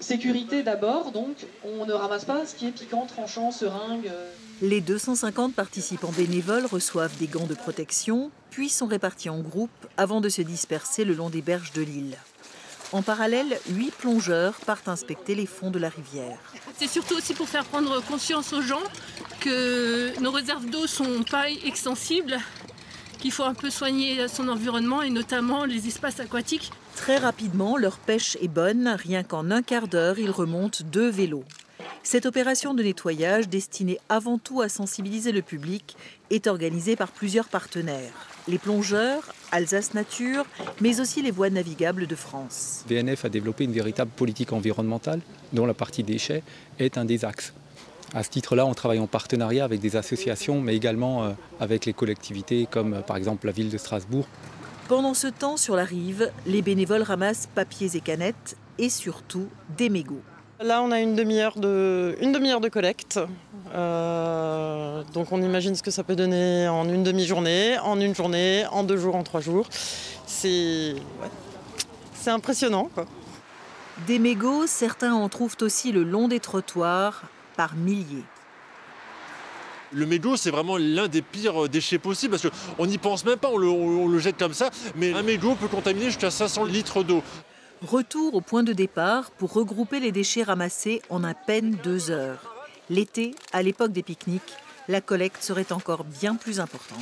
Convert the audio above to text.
Sécurité d'abord, donc on ne ramasse pas ce qui est piquant, tranchant, seringue. Les 250 participants bénévoles reçoivent des gants de protection, puis sont répartis en groupes avant de se disperser le long des berges de l'île. En parallèle, 8 plongeurs partent inspecter les fonds de la rivière. C'est surtout aussi pour faire prendre conscience aux gens que nos réserves d'eau sont pas extensibles, qu'il faut un peu soigner son environnement et notamment les espaces aquatiques. Très rapidement, leur pêche est bonne. Rien qu'en un quart d'heure, ils remontent 2 vélos. Cette opération de nettoyage, destinée avant tout à sensibiliser le public, est organisée par plusieurs partenaires. Les plongeurs, Alsace Nature, mais aussi les voies navigables de France. VNF a développé une véritable politique environnementale dont la partie déchets est un des axes. À ce titre-là, on travaille en partenariat avec des associations, mais également avec les collectivités comme par exemple la ville de Strasbourg. Pendant ce temps, sur la rive, les bénévoles ramassent papiers et canettes et surtout des mégots. Là, on a une demi-heure de collecte. Donc on imagine ce que ça peut donner en une demi-journée, en une journée, en 2 jours, en 3 jours. C'est impressionnant, quoi. Des mégots, certains en trouvent aussi le long des trottoirs par milliers. Le mégot, c'est vraiment l'un des pires déchets possibles parce qu'on n'y pense même pas, on le jette comme ça. Mais un mégot peut contaminer jusqu'à 500 litres d'eau. Retour au point de départ pour regrouper les déchets ramassés en à peine 2 heures. L'été, à l'époque des pique-niques, la collecte serait encore bien plus importante.